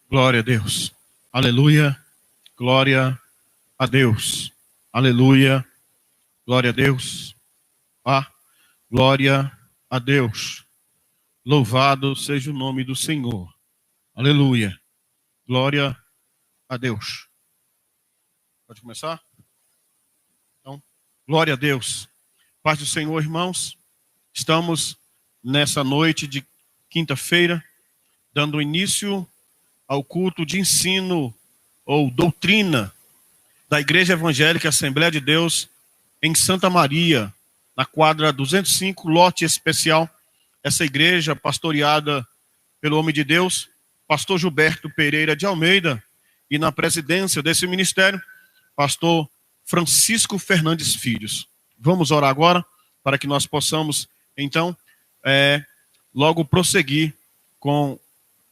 Glória a Deus. Aleluia. Glória a Deus. Aleluia. Glória a Deus. Glória a Deus. Louvado seja o nome do Senhor. Aleluia. Glória a Deus. Pode começar? Então, glória a Deus. Paz do Senhor, irmãos. Estamos nessa noite de quinta-feira, dando início ao culto de ensino ou doutrina da Igreja Evangélica Assembleia de Deus em Santa Maria, na quadra 205, lote especial. Essa igreja pastoreada pelo homem de Deus, pastor Gilberto Pereira de Almeida, e na presidência desse ministério, pastor Francisco Fernandes Filhos. Vamos orar agora para que nós possamos, então, logo prosseguir com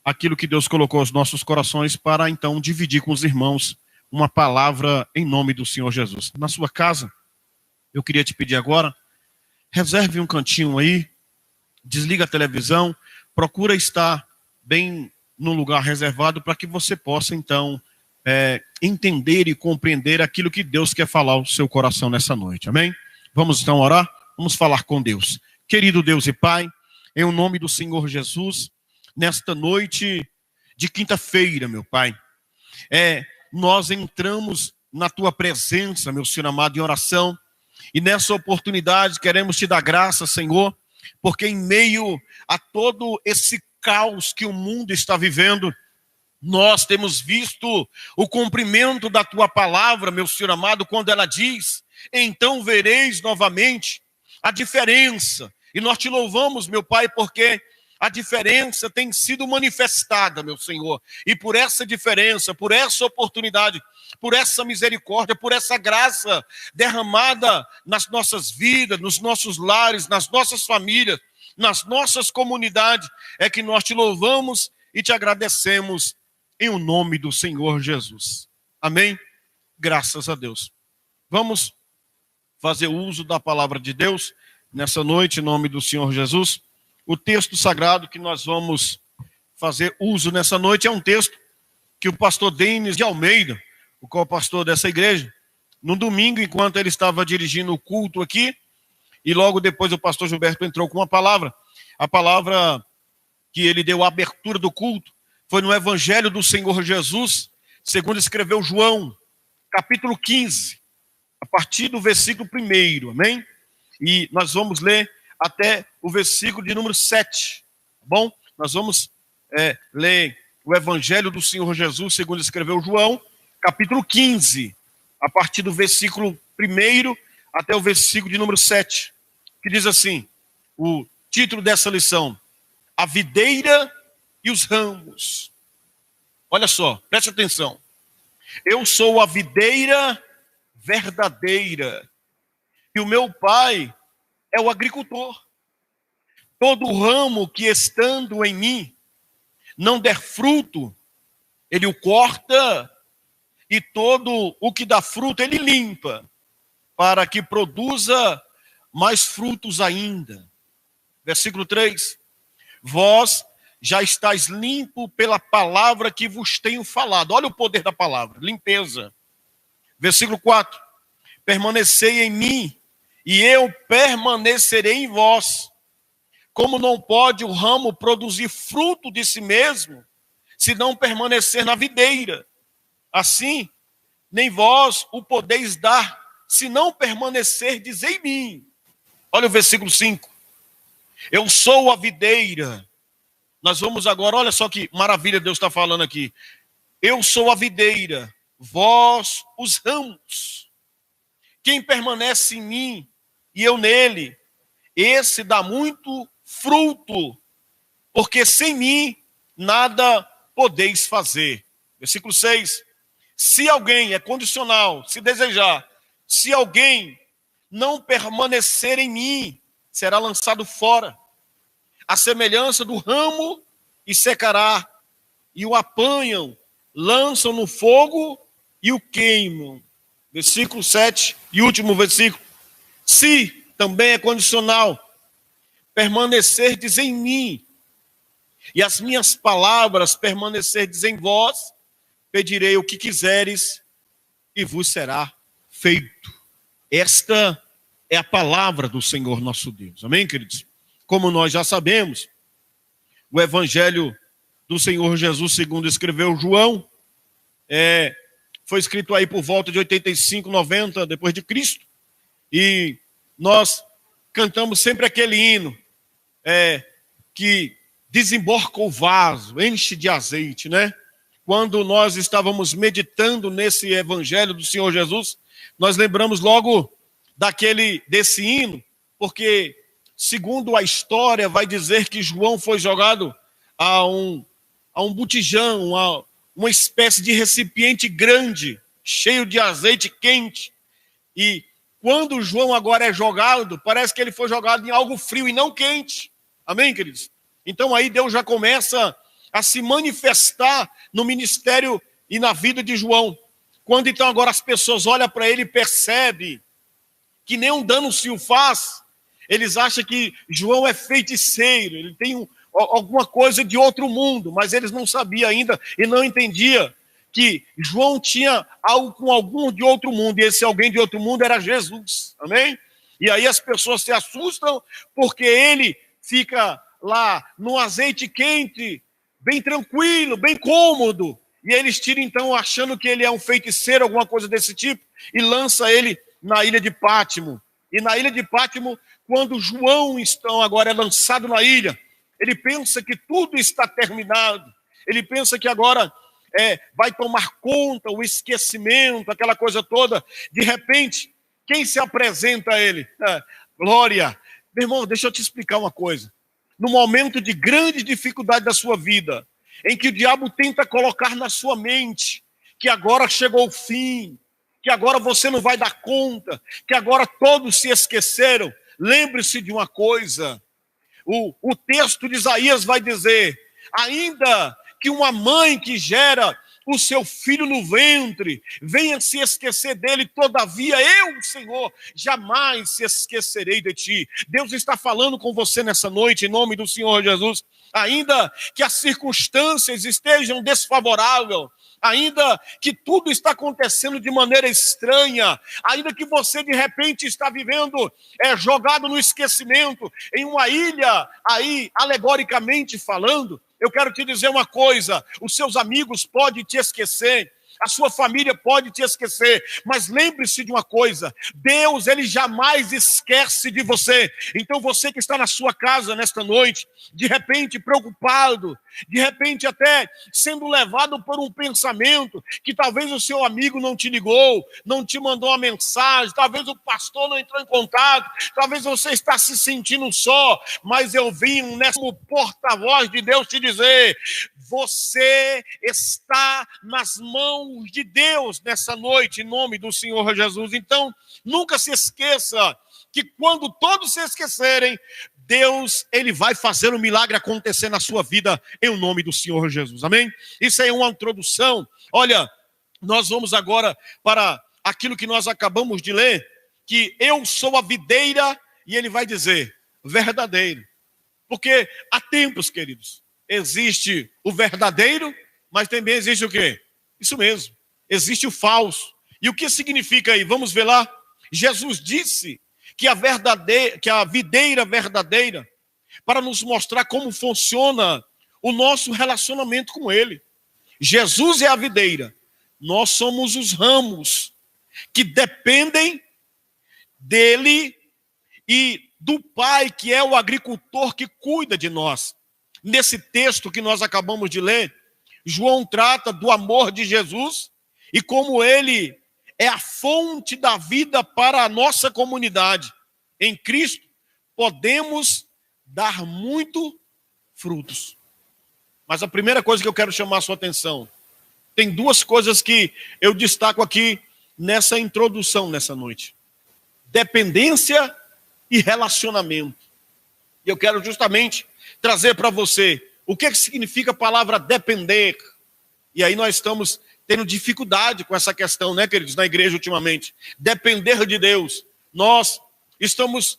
aquilo que Deus colocou aos nossos corações para, então, dividir com os irmãos uma palavra em nome do Senhor Jesus. Na sua casa, eu queria te pedir agora, reserve um cantinho aí, desliga a televisão, procura estar bem no lugar reservado para que você possa, então, entender e compreender aquilo que Deus quer falar ao seu coração nessa noite, amém? Vamos então orar? Vamos falar com Deus. Querido Deus e Pai, em nome do Senhor Jesus, nesta noite de quinta-feira, meu Pai, nós entramos na Tua presença, meu Senhor amado, em oração, e nessa oportunidade queremos Te dar graça, Senhor, porque em meio a todo esse caos que o mundo está vivendo, nós temos visto o cumprimento da Tua palavra, meu Senhor amado, quando ela diz, então vereis novamente a diferença, e nós Te louvamos, meu Pai, porque a diferença tem sido manifestada, meu Senhor. E por essa diferença, por essa oportunidade, por essa misericórdia, por essa graça derramada nas nossas vidas, nos nossos lares, nas nossas famílias, nas nossas comunidades, é que nós Te louvamos e Te agradecemos em o nome do Senhor Jesus. Amém? Graças a Deus. Vamos fazer uso da palavra de Deus nessa noite, em nome do Senhor Jesus. O texto sagrado que nós vamos fazer uso nessa noite é um texto que o pastor Denis de Almeida, o co-pastor dessa igreja, no domingo, enquanto ele estava dirigindo o culto aqui, e logo depois o pastor Gilberto entrou com uma palavra, a palavra que ele deu a abertura do culto, foi no Evangelho do Senhor Jesus, segundo escreveu João, capítulo 15, a partir do versículo 1, amém? E nós vamos ler até o versículo de número 7, tá bom? Nós vamos ler o Evangelho do Senhor Jesus, segundo escreveu João, capítulo 15, a partir do versículo 1 até o versículo de número 7, que diz assim, o título dessa lição, a videira e os ramos. Olha só, preste atenção. Eu sou a videira verdadeira, e o meu pai é o agricultor. Todo ramo que estando em mim não der fruto, ele o corta, e todo o que dá fruto ele limpa, para que produza mais frutos ainda. Versículo 3. Vós já estáis limpo pela palavra que vos tenho falado. Olha o poder da palavra, limpeza. Versículo 4. Permanecei em mim, e eu permanecerei em vós. Como não pode o ramo produzir fruto de si mesmo, se não permanecer na videira? Assim, nem vós o podeis dar, se não permanecerdes em mim. Olha o versículo 5. Eu sou a videira. Nós vamos agora, olha só que maravilha Deus está falando aqui. Eu sou a videira, vós os ramos. Quem permanece em mim e eu nele, esse dá muito fruto, porque sem mim nada podeis fazer. Versículo 6. Se alguém, é condicional, se desejar, se alguém não permanecer em mim, será lançado fora, a semelhança do ramo, e secará, e o apanham, lançam no fogo e o queimam. Versículo 7 e último versículo. Se, também é condicional, permanecerdes em mim, e as minhas palavras permanecerdes em vós, pedirei o que quiseres e vos será feito. Esta é a palavra do Senhor nosso Deus. Amém, queridos? Como nós já sabemos, o Evangelho do Senhor Jesus, segundo escreveu João, foi escrito aí por volta de 85, 90 depois de Cristo. E nós cantamos sempre aquele hino que desemborca o vaso, enche de azeite, né? Quando nós estávamos meditando nesse Evangelho do Senhor Jesus, nós lembramos logo desse hino, porque, segundo a história, vai dizer que João foi jogado a um botijão, a uma espécie de recipiente grande, cheio de azeite quente. E quando João agora é jogado, parece que ele foi jogado em algo frio e não quente. Amém, queridos? Então aí Deus já começa a se manifestar no ministério e na vida de João. Quando então agora as pessoas olham para ele e percebem que nem um dano se o faz, eles acham que João é feiticeiro, ele tem alguma coisa de outro mundo, mas eles não sabiam ainda e não entendiam que João tinha algo com algum de outro mundo, e esse alguém de outro mundo era Jesus, amém? E aí as pessoas se assustam porque ele fica lá no azeite quente, bem tranquilo, bem cômodo, e eles tiram então achando que ele é um feiticeiro, alguma coisa desse tipo, e lança ele na ilha de Pátimo. E na ilha de Pátimo, quando João então agora é lançado na ilha, ele pensa que tudo está terminado, ele pensa que agora vai tomar conta, o esquecimento, aquela coisa toda. De repente, quem se apresenta a ele? Glória. Meu irmão, deixa eu te explicar uma coisa. No momento de grande dificuldade da sua vida, em que o diabo tenta colocar na sua mente que agora chegou o fim, que agora você não vai dar conta, que agora todos se esqueceram, lembre-se de uma coisa. O texto de Isaías vai dizer, ainda que uma mãe que gera o seu filho no ventre venha se esquecer dele, todavia eu, Senhor, jamais se esquecerei de ti. Deus está falando com você nessa noite, em nome do Senhor Jesus. Ainda que as circunstâncias estejam desfavoráveis, ainda que tudo está acontecendo de maneira estranha, ainda que você de repente está vivendo jogado no esquecimento, em uma ilha aí, alegoricamente falando, eu quero te dizer uma coisa, os seus amigos podem te esquecer, a sua família pode te esquecer, mas lembre-se de uma coisa, Deus, ele jamais esquece de você. Então você que está na sua casa nesta noite, de repente preocupado, de repente até sendo levado por um pensamento que talvez o seu amigo não te ligou, não te mandou uma mensagem, talvez o pastor não entrou em contato, talvez você está se sentindo só, mas eu vim como porta-voz de Deus te dizer, você está nas mãos de Deus nessa noite, em nome do Senhor Jesus. Então, nunca se esqueça que quando todos se esquecerem, Deus, ele vai fazer um milagre acontecer na sua vida, em nome do Senhor Jesus. Amém? Isso é uma introdução. Olha, nós vamos agora para aquilo que nós acabamos de ler, que eu sou a videira, e ele vai dizer, verdadeiro. Porque há tempos, queridos, existe o verdadeiro, mas também existe o quê? Isso mesmo, existe o falso. E o que significa aí? Vamos ver lá. Jesus disse que a videira verdadeira, para nos mostrar como funciona o nosso relacionamento com ele. Jesus é a videira, nós somos os ramos que dependem dele e do Pai, que é o agricultor que cuida de nós. Nesse texto que nós acabamos de ler, João trata do amor de Jesus e como ele é a fonte da vida para a nossa comunidade. Em Cristo, podemos dar muito frutos. Mas a primeira coisa que eu quero chamar a sua atenção, tem duas coisas que eu destaco aqui nessa introdução, nessa noite. Dependência e relacionamento. E eu quero justamente trazer para você o que significa a palavra depender. E aí nós estamos tendo dificuldade com essa questão, né, queridos, na igreja ultimamente. Depender de Deus. Nós estamos,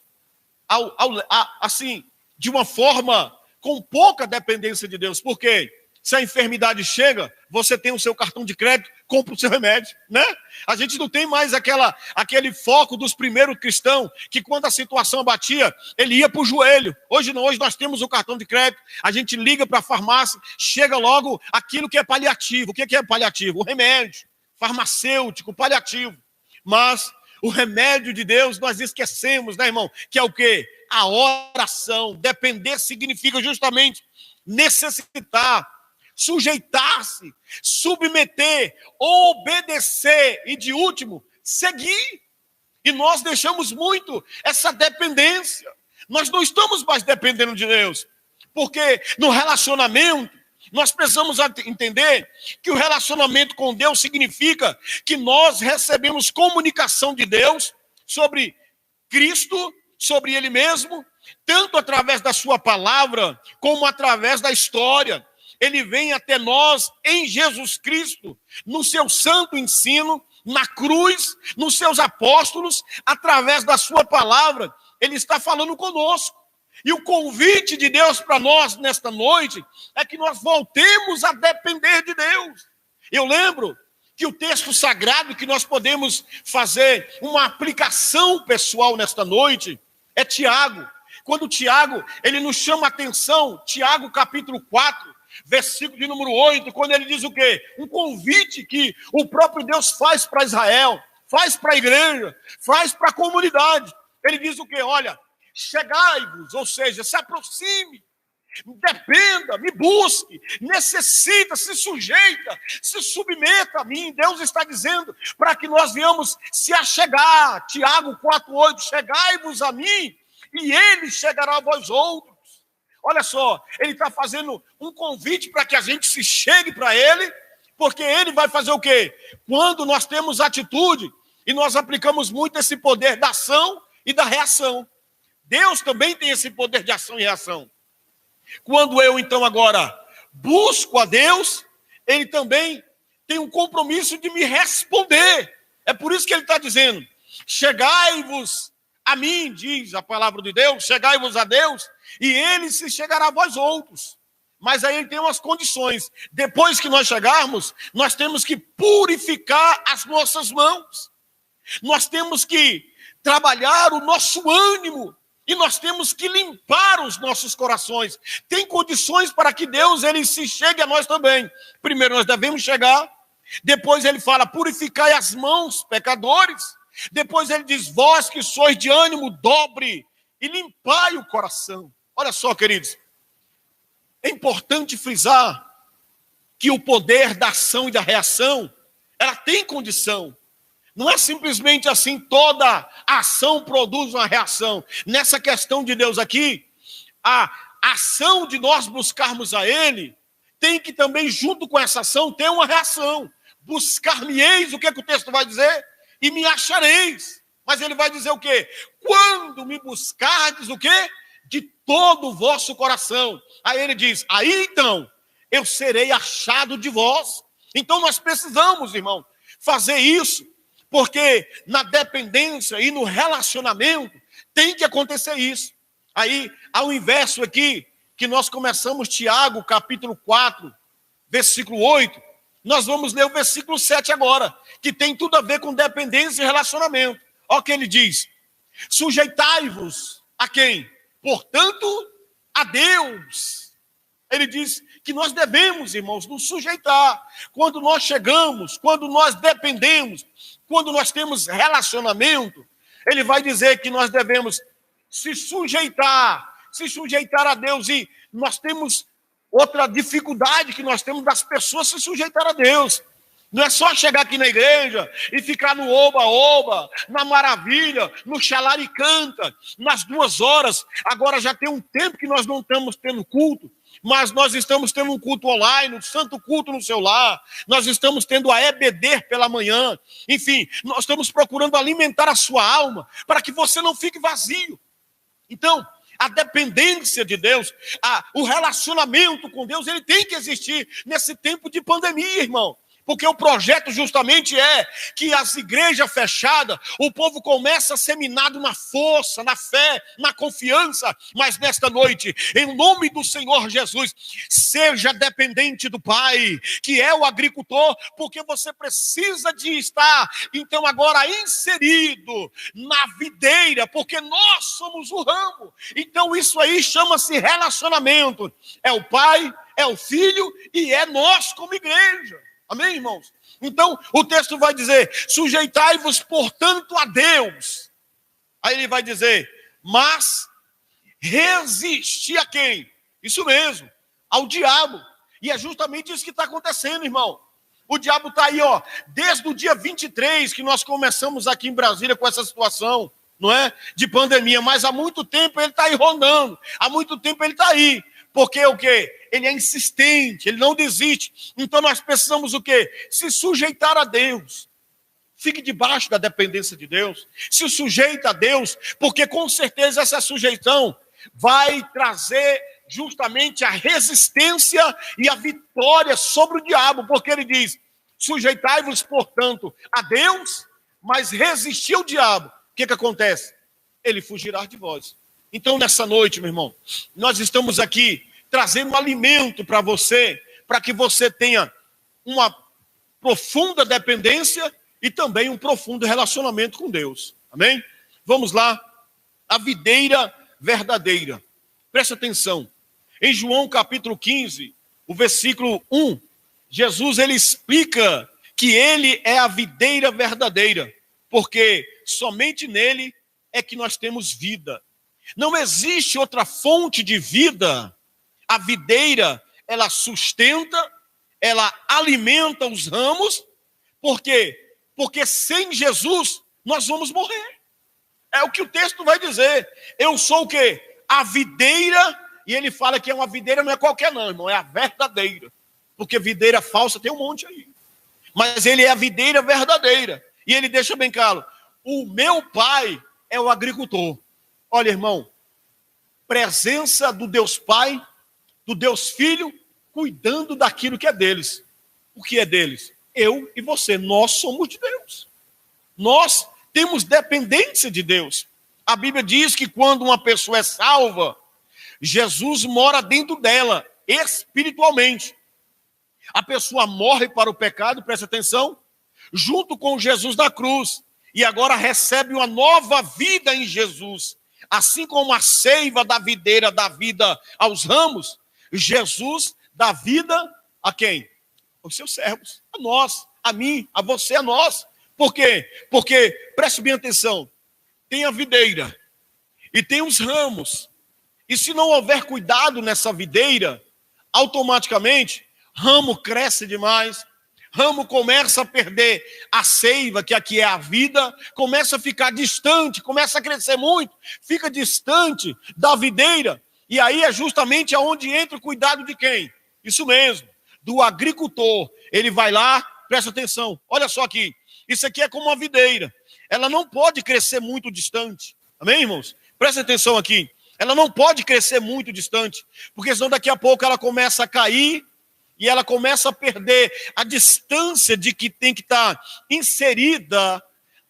assim, de uma forma com pouca dependência de Deus. Por quê? Se a enfermidade chega, você tem o seu cartão de crédito, compra o seu remédio, né? A gente não tem mais aquele foco dos primeiros cristãos, que quando a situação batia, ele ia para o joelho. Hoje não, hoje nós temos o cartão de crédito, a gente liga para a farmácia, chega logo aquilo que é paliativo. O que é paliativo? O remédio, farmacêutico, paliativo. Mas o remédio de Deus nós esquecemos, né, irmão? Que é o quê? A oração. Depender significa justamente necessitar, sujeitar-se, submeter, obedecer e, de último, seguir. E nós deixamos muito essa dependência. Nós não estamos mais dependendo de Deus, porque no relacionamento, nós precisamos entender que o relacionamento com Deus significa que nós recebemos comunicação de Deus sobre Cristo, sobre Ele mesmo, tanto através da sua palavra, como através da história. Ele vem até nós em Jesus Cristo, no seu santo ensino, na cruz, nos seus apóstolos, através da sua palavra, ele está falando conosco. E o convite de Deus para nós nesta noite é que nós voltemos a depender de Deus. Eu lembro que o texto sagrado que nós podemos fazer uma aplicação pessoal nesta noite é Tiago. Quando Tiago, ele nos chama a atenção, Tiago capítulo 4, versículo de número 8, quando ele diz o quê? Um convite que o próprio Deus faz para Israel, faz para a igreja, faz para a comunidade. Ele diz o quê? Olha, chegai-vos, ou seja, se aproxime, dependa, me busque, necessita, se sujeita, se submeta a mim. Deus está dizendo para que nós venhamos se achegar. Tiago 4,8, chegai-vos a mim e ele chegará a vós outros. Olha só, ele está fazendo um convite para que a gente se chegue para ele, porque ele vai fazer o quê? Quando nós temos atitude, e nós aplicamos muito esse poder da ação e da reação. Deus também tem esse poder de ação e reação. Quando eu, então, agora busco a Deus, ele também tem um compromisso de me responder. É por isso que ele está dizendo, chegai-vos a mim, diz a palavra de Deus, chegai-vos a Deus, e ele se chegará a vós outros. Mas aí ele tem umas condições. Depois que nós chegarmos, nós temos que purificar as nossas mãos. Nós temos que trabalhar o nosso ânimo. E nós temos que limpar os nossos corações. Tem condições para que Deus ele se chegue a nós também. Primeiro nós devemos chegar. Depois ele fala, purificai as mãos, pecadores. Depois ele diz, vós que sois de ânimo dobre e limpai o coração. Olha só, queridos, é importante frisar que o poder da ação e da reação, ela tem condição. Não é simplesmente assim, toda ação produz uma reação. Nessa questão de Deus aqui, a ação de nós buscarmos a Ele, tem que também, junto com essa ação, ter uma reação. Buscar-me-eis, o que o texto vai dizer? E me achareis. Mas ele vai dizer o quê? Quando me buscardes o quê? De todo o vosso coração. Aí ele diz, aí então, eu serei achado de vós. Então nós precisamos, irmão, fazer isso. Porque na dependência e no relacionamento tem que acontecer isso. Aí, há um inverso aqui, que nós começamos Tiago, capítulo 4, versículo 8. Nós vamos ler o versículo 7 agora, que tem tudo a ver com dependência e relacionamento. Olha o que ele diz. Sujeitai-vos a quem? Portanto, a Deus. Ele diz que nós devemos, irmãos, nos sujeitar. Quando nós chegamos, quando nós dependemos, quando nós temos relacionamento, ele vai dizer que nós devemos se sujeitar a Deus. E nós temos outra dificuldade que nós temos das pessoas se sujeitar a Deus. Não é só chegar aqui na igreja e ficar no oba-oba, na maravilha, no xalaricanta, nas 2 horas. Agora já tem um tempo que nós não estamos tendo culto, mas nós estamos tendo um culto online, um santo culto no seu lar. Nós estamos tendo a EBD pela manhã. Enfim, nós estamos procurando alimentar a sua alma para que você não fique vazio. Então, a dependência de Deus, o relacionamento com Deus, ele tem que existir nesse tempo de pandemia, irmão. Porque o projeto justamente é que as igrejas fechadas, o povo começa a ser minado na força, na fé, na confiança. Mas nesta noite, em nome do Senhor Jesus, seja dependente do Pai, que é o agricultor, porque você precisa de estar, então agora inserido na videira, porque nós somos o ramo. Então isso aí chama-se relacionamento. É o Pai, é o Filho e é nós como igreja. Amém, irmãos? Então, o texto vai dizer, sujeitai-vos, portanto, a Deus. Aí ele vai dizer, mas resistir a quem? Isso mesmo, ao diabo. E é justamente isso que está acontecendo, irmão. O diabo está aí, ó, desde o dia 23, que nós começamos aqui em Brasília com essa situação, não é? De pandemia, mas há muito tempo ele está aí rondando, há muito tempo ele está aí. Porque o quê? Ele é insistente, ele não desiste. Então nós precisamos o quê? Se sujeitar a Deus. Fique debaixo da dependência de Deus. Se sujeita a Deus, porque com certeza essa sujeição vai trazer justamente a resistência e a vitória sobre o diabo. Porque ele diz, sujeitai-vos, portanto, a Deus, mas resistir ao diabo. O que acontece? Ele fugirá de vós. Então, nessa noite, meu irmão, nós estamos aqui trazendo um alimento para você, para que você tenha uma profunda dependência e também um profundo relacionamento com Deus. Amém? Vamos lá. A videira verdadeira. Presta atenção. Em João capítulo 15, o versículo 1, Jesus ele explica que ele é a videira verdadeira, porque somente nele é que nós temos vida. Não existe outra fonte de vida. A videira, ela sustenta, ela alimenta os ramos. Por quê? Porque sem Jesus, nós vamos morrer. É o que o texto vai dizer. Eu sou o quê? A videira, e ele fala que é uma videira, não é qualquer não, irmão, é a verdadeira. Porque videira falsa tem um monte aí. Mas ele é a videira verdadeira. E ele deixa bem claro, o meu pai é o agricultor. Olha, irmão, presença do Deus Pai, do Deus Filho, cuidando daquilo que é deles. O que é deles? Eu e você, nós somos de Deus. Nós temos dependência de Deus. A Bíblia diz que quando uma pessoa é salva, Jesus mora dentro dela, espiritualmente. A pessoa morre para o pecado, presta atenção, junto com Jesus na cruz, e agora recebe uma nova vida em Jesus. Assim como a seiva da videira dá vida aos ramos, Jesus dá vida a quem? Aos seus servos, a nós, a mim, a você, a nós. Por quê? Porque, preste bem atenção, tem a videira e tem os ramos. E se não houver cuidado nessa videira, automaticamente, ramo cresce demais, ramo começa a perder a seiva, que aqui é a vida, começa a ficar distante, começa a crescer muito, fica distante da videira, e aí é justamente aonde entra o cuidado de quem? Isso mesmo, do agricultor. Ele vai lá, presta atenção, olha só aqui, isso aqui é como uma videira, ela não pode crescer muito distante, amém, irmãos? Presta atenção aqui, ela não pode crescer muito distante, porque senão daqui a pouco ela começa a cair, e ela começa a perder a distância de que tem que estar inserida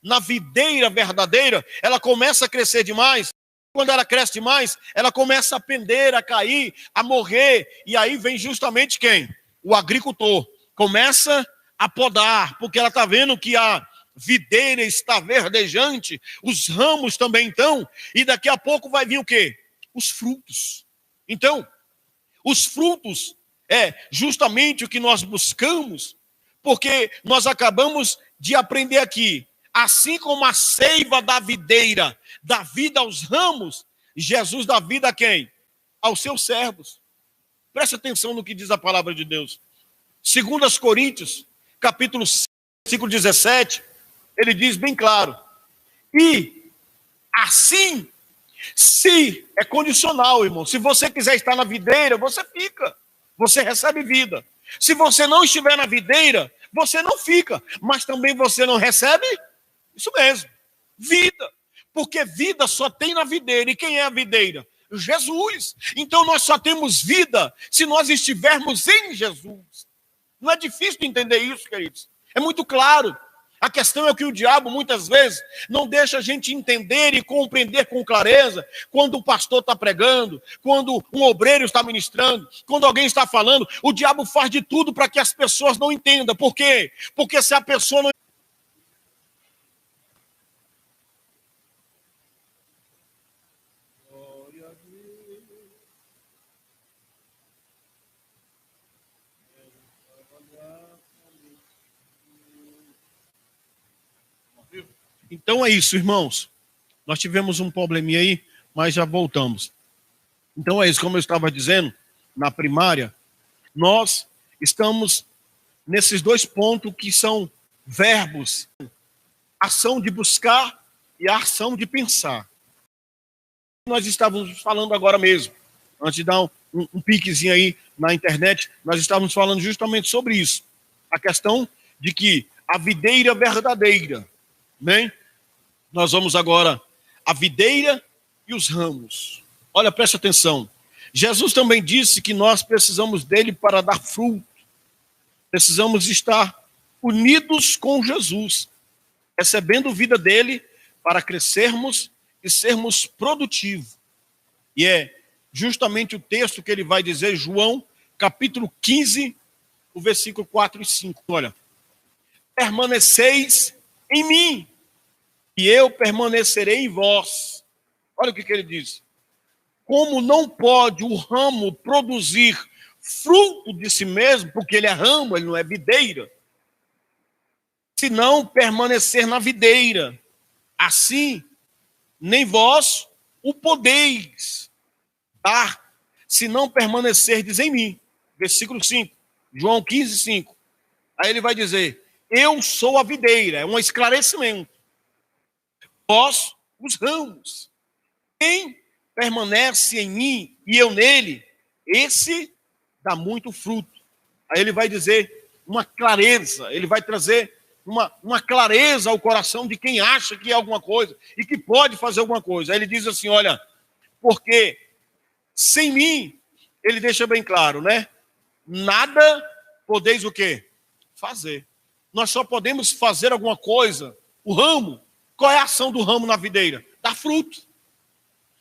na videira verdadeira, ela começa a crescer demais. Quando ela cresce demais, ela começa a pender, a cair, a morrer. E aí vem justamente quem? O agricultor. Começa a podar, porque ela está vendo que a videira está verdejante, os ramos também estão, e daqui a pouco vai vir o quê? Os frutos. Então, os frutos é justamente o que nós buscamos, porque nós acabamos de aprender aqui, assim como a seiva da videira dá vida aos ramos, Jesus dá vida a quem? Aos seus servos. Preste atenção no que diz a palavra de Deus. 2 Coríntios, capítulo 5, versículo 17, ele diz bem claro, e assim, se é condicional, irmão, se você quiser estar na videira, você fica. Você recebe vida. Se você não estiver na videira, você não fica. Mas também você não recebe? Isso mesmo. Vida. Porque vida só tem na videira. E quem é a videira? Jesus. Então nós só temos vida se nós estivermos em Jesus. Não é difícil de entender isso, queridos. É muito claro. A questão é que o diabo, muitas vezes, não deixa a gente entender e compreender com clareza quando o pastor está pregando, quando um obreiro está ministrando, quando alguém está falando. O diabo faz de tudo para que as pessoas não entendam. Por quê? Porque se a pessoa não... Então é isso, irmãos. Nós tivemos um probleminha aí, mas já voltamos. Então é isso, como eu estava dizendo, na primária, nós estamos nesses dois pontos que são verbos. Ação de buscar e a ação de pensar. Nós estávamos falando agora mesmo, antes de dar um piquezinho aí na internet, nós estávamos falando justamente sobre isso. A questão de que a videira verdadeira, né? Nós vamos agora a videira e os ramos. Olha, preste atenção. Jesus também disse que nós precisamos dele para dar fruto. Precisamos estar unidos com Jesus, recebendo vida dele para crescermos e sermos produtivos. E é justamente o texto que ele vai dizer, João, capítulo 15, o versículo 4 e 5. Olha, permaneceis em mim, e eu permanecerei em vós. Olha o que ele diz. Como não pode o ramo produzir fruto de si mesmo, porque ele é ramo, ele não é videira, se não permanecer na videira, assim, nem vós o podeis dar, se não permanecerdes em mim. Versículo 5, João 15, 5. Aí ele vai dizer, eu sou a videira, é um esclarecimento. Vós, os ramos. Quem permanece em mim e eu nele, esse dá muito fruto. Aí ele vai dizer uma clareza, ele vai trazer uma clareza ao coração de quem acha que é alguma coisa e que pode fazer alguma coisa. Aí ele diz assim, olha, porque sem mim, ele deixa bem claro, né? Nada podeis o quê? Fazer. Nós só podemos fazer alguma coisa. O ramo, qual é a ação do ramo na videira? Dar fruto.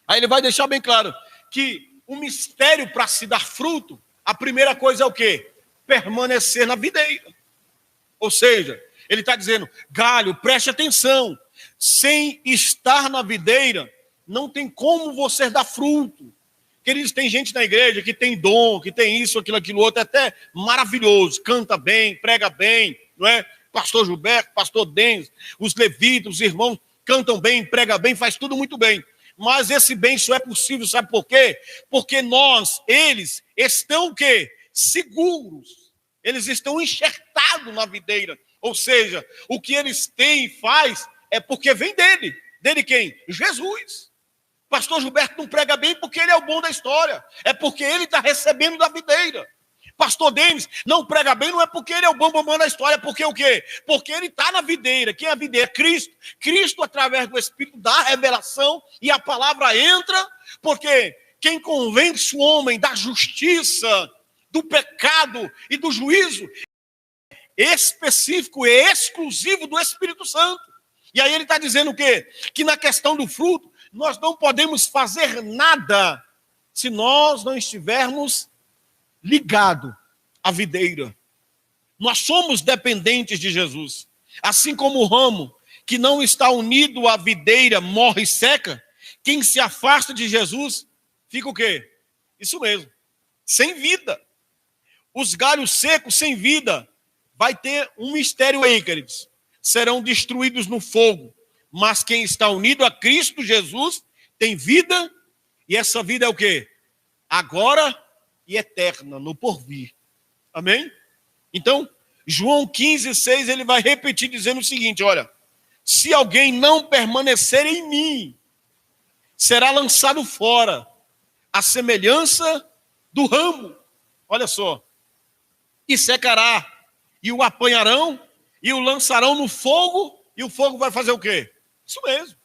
Aí ele vai deixar bem claro que o mistério para se dar fruto, a primeira coisa é o quê? Permanecer na videira. Ou seja, ele está dizendo, galho, preste atenção, sem estar na videira, não tem como você dar fruto. Queridos, tem gente na igreja que tem dom, que tem isso, aquilo outro, é até maravilhoso, canta bem, prega bem, não é? Pastor Gilberto, pastor Denis, os levitas, os irmãos cantam bem, pregam bem, faz tudo muito bem. Mas esse bem só é possível, sabe por quê? Porque eles estão o quê? Seguros. Eles estão enxertados na videira. Ou seja, o que eles têm e faz é porque vem dele. Dele quem? Jesus. Pastor Gilberto não prega bem porque ele é o bom da história. É porque ele está recebendo da videira. Pastor Denis não prega bem, não é porque ele é o bambambam da história, porque o quê? Porque ele está na videira. Quem é a videira? Cristo. Cristo, através do Espírito, dá a revelação e a palavra entra, porque quem convence o homem da justiça, do pecado e do juízo, específico e exclusivo do Espírito Santo. E aí ele está dizendo o quê? Que na questão do fruto, nós não podemos fazer nada se nós não estivermos ligado à videira. Nós somos dependentes de Jesus. Assim como o ramo que não está unido à videira morre e seca, quem se afasta de Jesus fica o quê? Isso mesmo, sem vida. Os galhos secos sem vida vai ter um mistério aí, queridos. Serão destruídos no fogo. Mas quem está unido a Cristo Jesus tem vida, e essa vida é o quê? Agora e eterna, no porvir. Amém? Então, João 15, 6, ele vai repetir dizendo o seguinte, olha, se alguém não permanecer em mim, será lançado fora, a semelhança do ramo, olha só, e secará, e o apanharão, e o lançarão no fogo, e o fogo vai fazer o quê? Isso mesmo,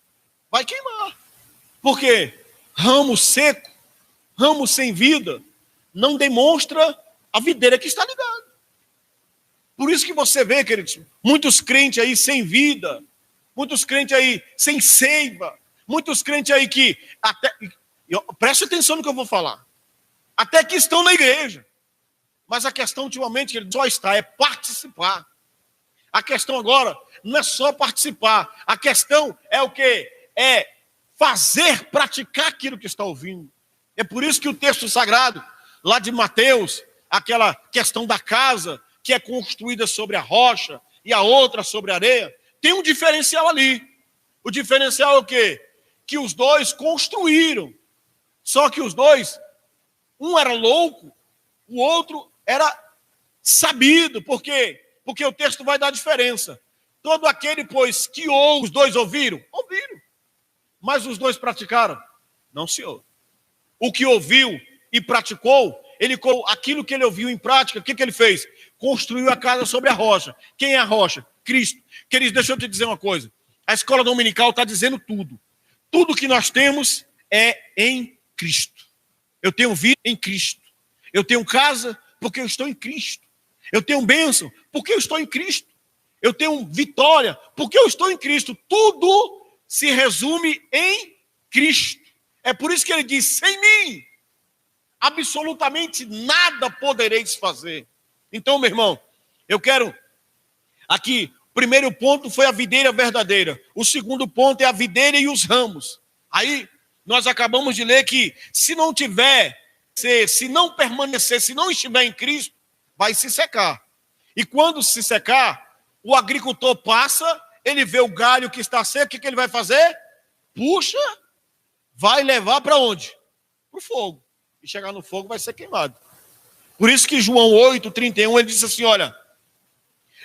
vai queimar. Por quê? Ramo seco, ramo sem vida, não demonstra a videira que está ligada. Por isso que você vê, queridos, muitos crentes aí sem vida, muitos crentes aí sem seiva, muitos crentes aí que até... Preste atenção no que eu vou falar. Até que estão na igreja. Mas a questão ultimamente, que ele só está, é participar. A questão agora não é só participar. A questão é o quê? É fazer, praticar aquilo que está ouvindo. É por isso que o texto sagrado, lá de Mateus, aquela questão da casa, que é construída sobre a rocha e a outra sobre a areia, tem um diferencial ali. O diferencial é o quê? Que os dois construíram. Só que os dois, um era louco, o outro era sabido. Por quê? Porque o texto vai dar diferença. Todo aquele, pois, que os dois ouviram, ouviram. Mas os dois praticaram? Não, senhor. O que ouviu e praticou, aquilo que ele ouviu em prática, o que ele fez? Construiu a casa sobre a rocha. Quem é a rocha? Cristo. Queridos, deixa eu te dizer uma coisa. A escola dominical está dizendo tudo. Tudo que nós temos é em Cristo. Eu tenho vida em Cristo. Eu tenho casa porque eu estou em Cristo. Eu tenho bênção porque eu estou em Cristo. Eu tenho vitória porque eu estou em Cristo. Tudo se resume em Cristo. É por isso que ele diz, sem mim, absolutamente nada podereis fazer. Então, meu irmão, eu quero aqui, o primeiro ponto foi a videira verdadeira. O segundo ponto é a videira e os ramos. Aí, nós acabamos de ler que se não tiver, se não permanecer, se não estiver em Cristo, vai se secar. E quando se secar, o agricultor passa, ele vê o galho que está seco, o que ele vai fazer? Puxa, vai levar para onde? Para o fogo. E chegar no fogo vai ser queimado. Por isso que João 8:31, ele disse assim, olha,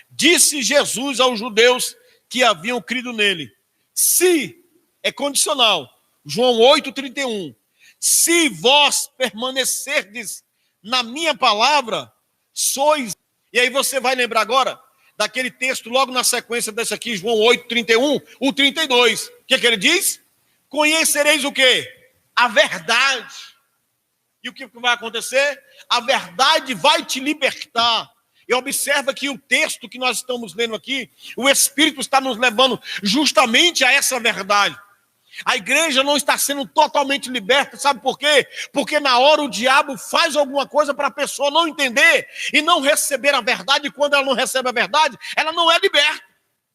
disse Jesus aos judeus que haviam crido nele, se, é condicional, João 8:31, se vós permanecerdes na minha palavra, sois... E aí você vai lembrar agora daquele texto logo na sequência desse aqui, João 8:31, o 32. O que ele diz? Conhecereis o quê? A verdade. E o que vai acontecer? A verdade vai te libertar. E observa que o texto que nós estamos lendo aqui, o Espírito está nos levando justamente a essa verdade. A igreja não está sendo totalmente liberta, sabe por quê? Porque na hora o diabo faz alguma coisa para a pessoa não entender e não receber a verdade, e quando ela não recebe a verdade, ela não é liberta.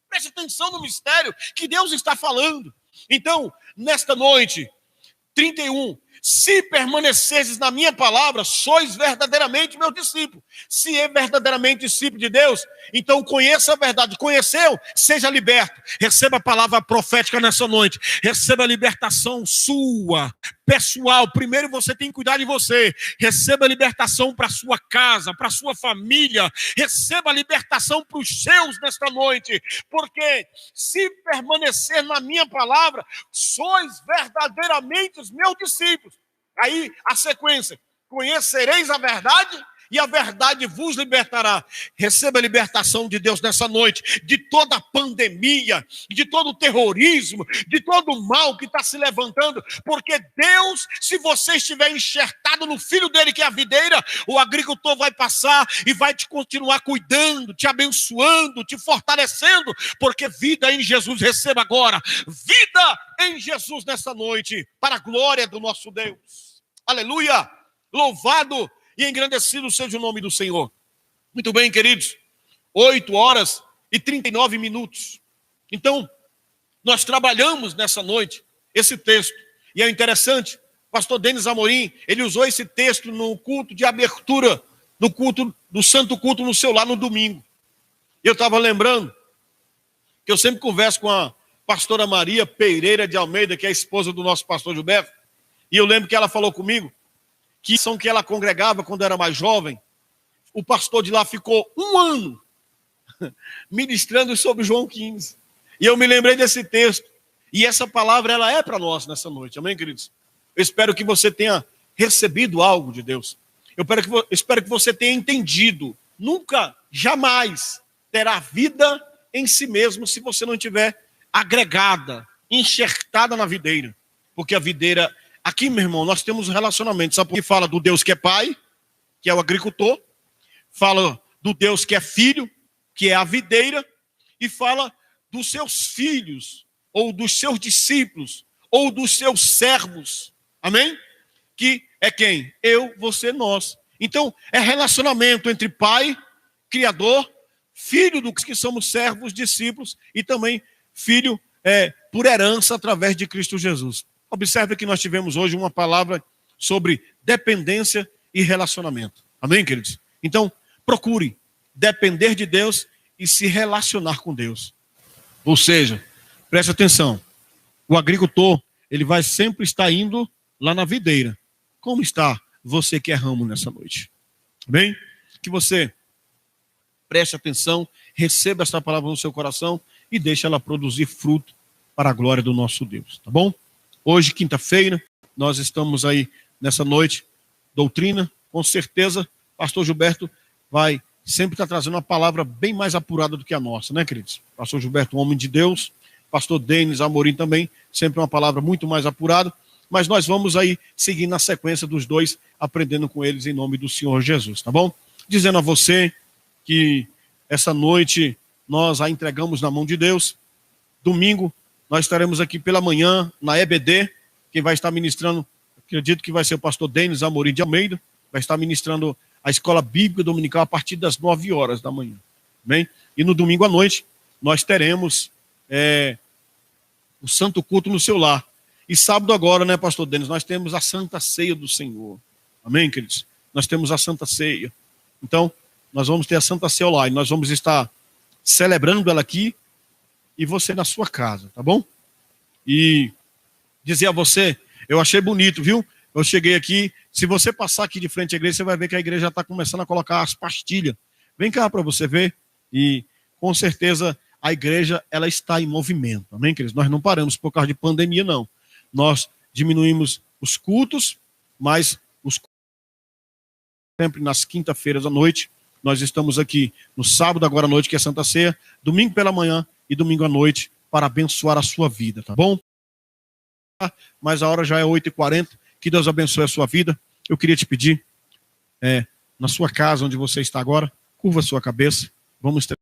Preste atenção no mistério que Deus está falando. Então, nesta noite, 31, se permaneceres na minha palavra, sois verdadeiramente meu discípulo. Se é verdadeiramente discípulo de Deus, então conheça a verdade. Conheceu? Seja liberto. Receba a palavra profética nessa noite. Receba a libertação sua, pessoal. Primeiro você tem que cuidar de você. Receba a libertação para a sua casa, para a sua família. Receba a libertação para os seus nesta noite. Porque se permanecer na minha palavra, sois verdadeiramente os meus discípulos. Aí a sequência, conhecereis a verdade e a verdade vos libertará. Receba a libertação de Deus nessa noite, de toda a pandemia, de todo o terrorismo, de todo o mal que está se levantando, porque Deus, se você estiver enxertado no Filho dele, que é a videira, o agricultor vai passar e vai te continuar cuidando, te abençoando, te fortalecendo, porque vida em Jesus, receba agora, vida em Jesus nessa noite, para a glória do nosso Deus. Aleluia! Louvado e engrandecido seja o nome do Senhor. Muito bem, queridos. 8h39. Então, nós trabalhamos nessa noite esse texto. E é interessante, o pastor Denis Amorim, ele usou esse texto no culto de abertura, no culto, do santo culto no seu lar no domingo. E eu estava lembrando que eu sempre converso com a pastora Maria Pereira de Almeida, que é a esposa do nosso pastor Gilberto. E eu lembro que ela falou comigo que são que ela congregava quando era mais jovem. O pastor de lá ficou 1 ano ministrando sobre João 15. E eu me lembrei desse texto. E essa palavra, ela é para nós nessa noite. Amém, queridos? Eu espero que você tenha recebido algo de Deus. Eu espero que você tenha entendido. Nunca, jamais terá vida em si mesmo se você não tiver agregada, enxertada na videira. Porque a videira... Aqui, meu irmão, nós temos um relacionamento. Sabe por que fala do Deus que é pai, que é o agricultor? Fala do Deus que é filho, que é a videira, e fala dos seus filhos, ou dos seus discípulos, ou dos seus servos. Amém? Que é quem? Eu, você, nós. Então, é relacionamento entre pai, criador, filho dos que somos servos, discípulos, e também filho por herança através de Cristo Jesus. Observe que nós tivemos hoje uma palavra sobre dependência e relacionamento. Amém, queridos? Então, procure depender de Deus e se relacionar com Deus. Ou seja, preste atenção, o agricultor, ele vai sempre estar indo lá na videira. Como está você que é ramo nessa noite? Bem, que você preste atenção, receba essa palavra no seu coração e deixe ela produzir fruto para a glória do nosso Deus, tá bom? Hoje, quinta-feira, nós estamos aí nessa noite, doutrina, com certeza, pastor Gilberto vai sempre estar trazendo uma palavra bem mais apurada do que a nossa, né, queridos? Pastor Gilberto, um homem de Deus, pastor Denis Amorim também, sempre uma palavra muito mais apurada, mas nós vamos aí seguir na sequência dos dois, aprendendo com eles em nome do Senhor Jesus, tá bom? Dizendo a você que essa noite nós a entregamos na mão de Deus. Domingo nós estaremos aqui pela manhã na EBD, quem vai estar ministrando, acredito que vai ser o pastor Denis Amorim de Almeida, vai estar ministrando a escola bíblica dominical a partir das 9 horas da manhã. Bem? E no domingo à noite nós teremos o santo culto no seu lar. E sábado agora, né, pastor Denis, nós temos a Santa Ceia do Senhor. Amém, queridos? Nós temos a Santa Ceia. Então, nós vamos ter a Santa Ceia lá e nós vamos estar celebrando ela aqui e você na sua casa, tá bom? E dizer a você, eu achei bonito, viu? Eu cheguei aqui, se você passar aqui de frente à igreja, você vai ver que a igreja já está começando a colocar as pastilhas. Vem cá para você ver e com certeza a igreja ela está em movimento, amém, queridos? Nós não paramos por causa de pandemia, não. Nós diminuímos os cultos, mas os cultos sempre nas quinta-feiras à noite. Nós estamos aqui no sábado agora à noite, que é Santa Ceia, domingo pela manhã e domingo à noite, para abençoar a sua vida, tá bom? Mas a hora já é 8h40, que Deus abençoe a sua vida. Eu queria te pedir, na sua casa, onde você está agora, curva a sua cabeça, vamos ter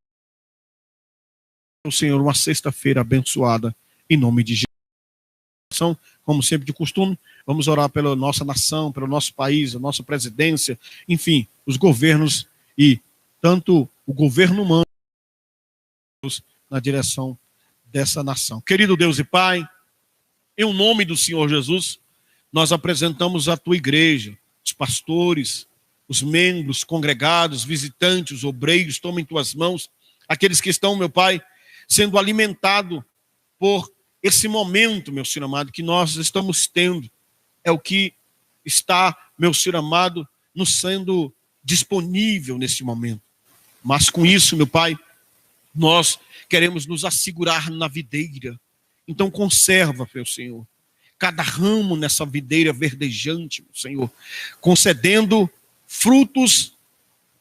o Senhor uma sexta-feira abençoada, em nome de Jesus. Como sempre de costume, vamos orar pela nossa nação, pelo nosso país, a nossa presidência, enfim, os governos e tanto o governo humano na direção dessa nação. Querido Deus e Pai, em nome do Senhor Jesus, nós apresentamos a tua igreja, os pastores, os membros, congregados, visitantes, obreiros, toma em tuas mãos, aqueles que estão, meu Pai, sendo alimentados por esse momento, meu Senhor amado, que nós estamos tendo, é o que está, meu Senhor amado, nos sendo disponível nesse momento. Mas com isso, meu Pai, nós queremos nos assegurar na videira. Então conserva, meu Senhor, cada ramo nessa videira verdejante, meu Senhor, concedendo frutos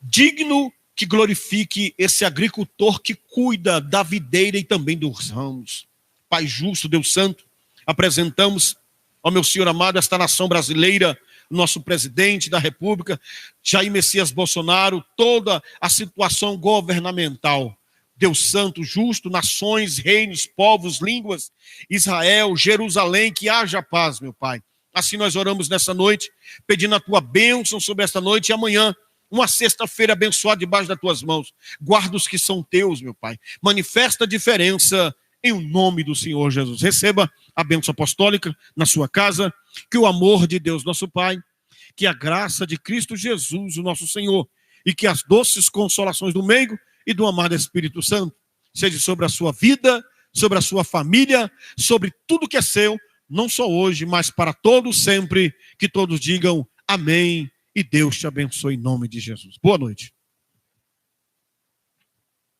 dignos que glorifique esse agricultor que cuida da videira e também dos ramos. Pai justo, Deus santo, apresentamos, ó meu Senhor amado, esta nação brasileira, nosso presidente da República, Jair Messias Bolsonaro, toda a situação governamental. Deus santo, justo, nações, reinos, povos, línguas, Israel, Jerusalém, que haja paz, meu Pai. Assim nós oramos nessa noite, pedindo a tua bênção sobre esta noite e amanhã, uma sexta-feira abençoada debaixo das tuas mãos. Guarda os que são teus, meu Pai. Manifesta a diferença em nome do Senhor Jesus. Receba a bênção apostólica na sua casa, que o amor de Deus, nosso Pai, que a graça de Cristo Jesus, o nosso Senhor, e que as doces consolações do meigo e do amado Espírito Santo seja sobre a sua vida, sobre a sua família, sobre tudo que é seu, não só hoje, mas para todos sempre, que todos digam amém e Deus te abençoe em nome de Jesus. Boa noite.